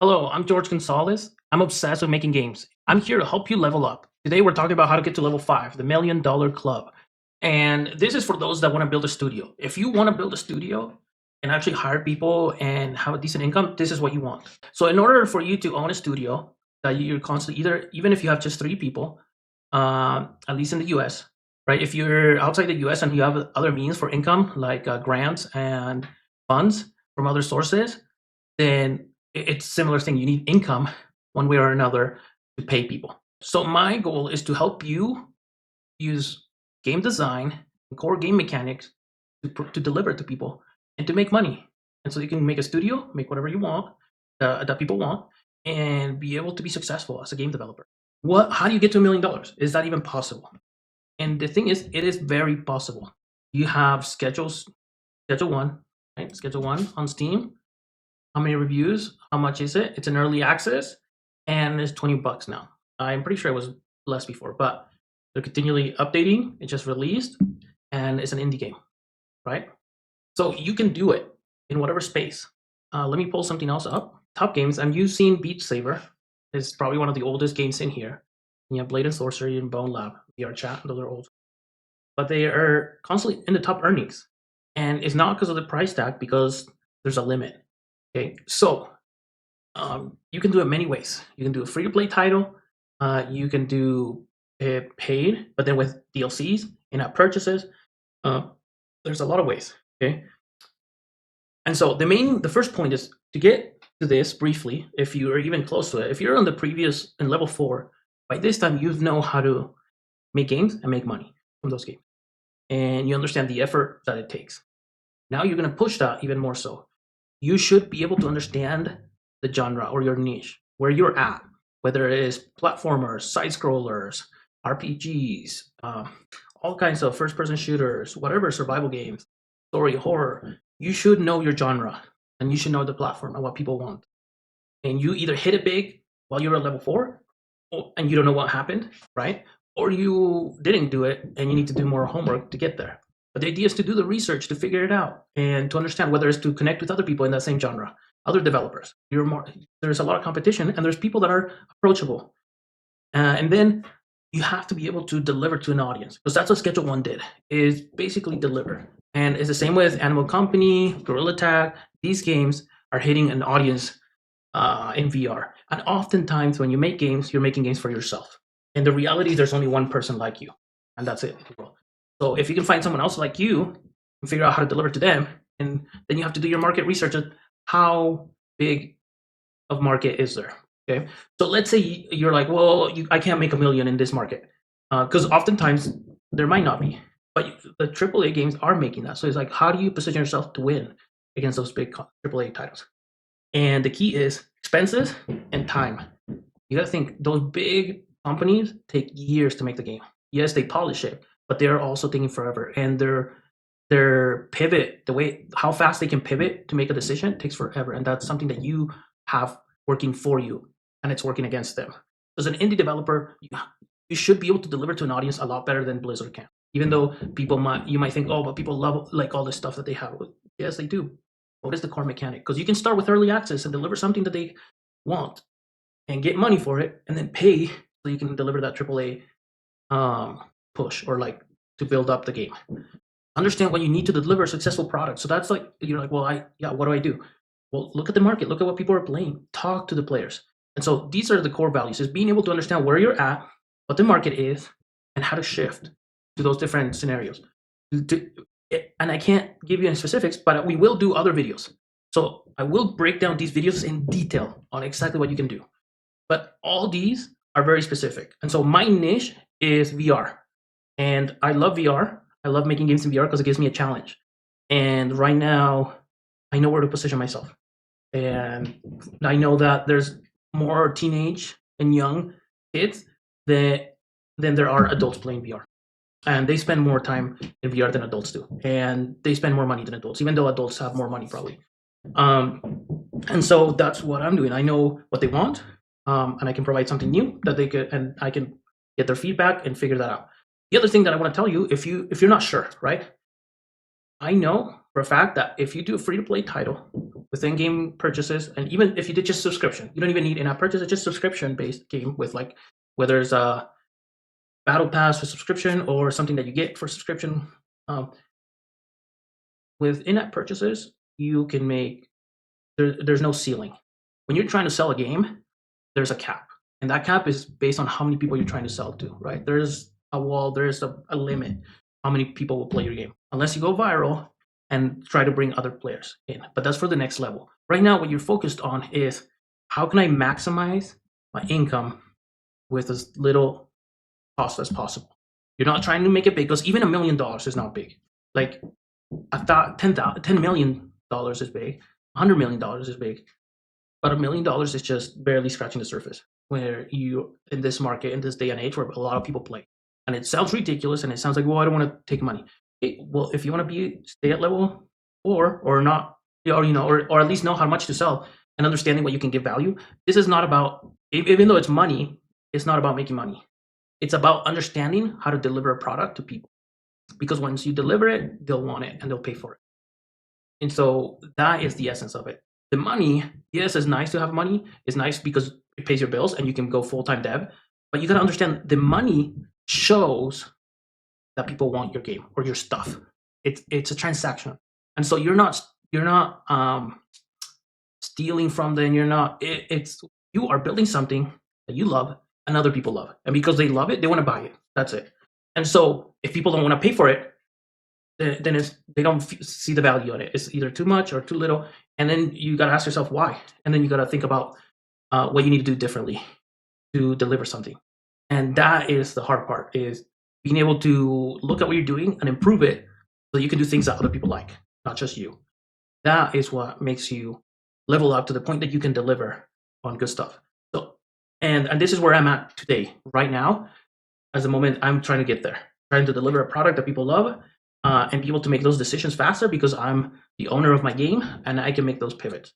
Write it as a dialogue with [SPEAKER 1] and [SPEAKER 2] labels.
[SPEAKER 1] Hello, I'm George Gonzalez. I'm obsessed with making games. I'm here to help you level up. Today we're talking about how to get to level 5, the $1 million club. And this is for those that want to build a studio. If you want to build a studio and actually hire people and have a decent income, this is what you want. So in order for you to own a studio that you're constantly even if you have just 3 people, at least in the US, right? If you're outside the US and you have other means for income like grants and funds from other sources, then it's a similar thing. You need income one way or another to pay people. So my goal is to help you use game design and core game mechanics to deliver to people and to make money. And so you can make a studio, make whatever you want that people want, and be able to be successful as a game developer. How do you get to $1 million? Is that even possible? And the thing is, it is very possible. You have schedule one, right? Schedule one on Steam. How many reviews? How much is it? It's an early access, and it's $20 now. I'm pretty sure it was less before, but they're continually updating. It just released, and it's an indie game, right? So you can do it in whatever space. Let me pull something else up. Top games. I'm using Beat Saber. It's probably one of the oldest games in here. And you have Blade and Sorcery and Bone Lab, VR Chat. Those are old, but they are constantly in the top earnings, and it's not because of the price tag, because there's a limit. Okay, so you can do it many ways. You can do a free-to-play title. You can do it paid, but then with DLCs, in-app purchases. There's a lot of ways. Okay, and so the first point is to get to this briefly. If you are even close to it, if you're on the previous in level 4, by this time you know how to make games and make money from those games, and you understand the effort that it takes. Now you're going to push that even more so. You should be able to understand the genre or your niche, where you're at, whether it is platformers, side scrollers, RPGs, all kinds of first person shooters, whatever, survival games, story, horror. You should know your genre, and you should know the platform and what people want. And you either hit it big while you're at level 4, and you don't know what happened, right? Or you didn't do it and you need to do more homework to get there. But the idea is to do the research to figure it out and to understand whether it's to connect with other people in that same genre, other developers. There's a lot of competition, and there's people that are approachable. And then you have to be able to deliver to an audience, because that's what Schedule One did, is basically deliver. And it's the same with Animal Company, Gorilla Tag. These games are hitting an audience in VR. And oftentimes when you make games, you're making games for yourself. And the reality is there's only one person like you, and that's it. So if you can find someone else like you and figure out how to deliver to them, and then you have to do your market research of how big of market is there. Okay, so let's say you're like, well, I can't make $1 million in this market, because oftentimes there might not be, but the AAA games are making that. So it's like, how do you position yourself to win against those big AAA titles? And the key is expenses and time. You got to think, those big companies take years to make the game. Yes, they polish it, but they're also taking forever. And their pivot, the way how fast they can pivot to make a decision, takes forever. And that's something that you have working for you, and it's working against them. As an indie developer, you should be able to deliver to an audience a lot better than Blizzard can. Even though you might think, oh, but people love like all this stuff that they have. Yes, they do. What is the core mechanic? Because you can start with early access and deliver something that they want and get money for it, and then pay so you can deliver that AAA push, or like to build up the game. Understand what you need to deliver a successful product. So that's like, you're like, well, what do I do? Well, look at the market, look at what people are playing, talk to the players. And so these are the core values, is being able to understand where you're at, what the market is, and how to shift to those different scenarios. And I can't give you any specifics, but we will do other videos. So I will break down these videos in detail on exactly what you can do. But all these are very specific. And so my niche is VR. And I love VR. I love making games in VR because it gives me a challenge. And right now, I know where to position myself. And I know that there's more teenage and young kids than there are adults playing VR. And they spend more time in VR than adults do. And they spend more money than adults, even though adults have more money probably. And so that's what I'm doing. I know what they want, and I can provide something new that they could, and I can get their feedback and figure that out. The other thing that I want to tell you, if you're not sure, right? I know for a fact that if you do a free-to-play title with in-game purchases, and even if you did just subscription, you don't even need in-app purchase. It's just subscription-based game with like whether it's a battle pass for subscription or something that you get for subscription. With in-app purchases, you can make there's no ceiling. When you're trying to sell a game, there's a cap, and that cap is based on how many people you're trying to sell to. Right? There's a wall. There's a limit how many people will play your game, unless you go viral and try to bring other players in. But that's for the next level. Right now, what you're focused on is how can I maximize my income with as little cost as possible. You're not trying to make it big, because even $1 million is not big. Like I thought $10 million is big, $100 million is big, but $1 million is just barely scratching the surface. Where you in this market, in this day and age, where a lot of people play, and it sounds ridiculous, and it sounds like, well, I don't want to take money. Okay, well, if you want to stay at level 4 or not, or at least know how much to sell and understanding what you can give value. This is not about, even though it's money, it's not about making money. It's about understanding how to deliver a product to people, because once you deliver it, they'll want it and they'll pay for it. And so that is the essence of it. The money, yes, it's nice to have money. It's nice because it pays your bills and you can go full-time dev. But you got to understand, the money shows that people want your game or your stuff. It's a transaction, and so you're not stealing from them. You're not. You are building something that you love and other people love, and because they love it, they want to buy it. That's it. And so if people don't want to pay for it, then they don't see the value in it. It's either too much or too little, and then you got to ask yourself why, and then you got to think about what you need to do differently to deliver something. And that is the hard part, is being able to look at what you're doing and improve it so you can do things that other people like, not just you. That is what makes you level up to the point that you can deliver on good stuff. So, and this is where I'm at today, right now. As the moment, I'm trying to get there, trying to deliver a product that people love, and be able to make those decisions faster because I'm the owner of my game and I can make those pivots.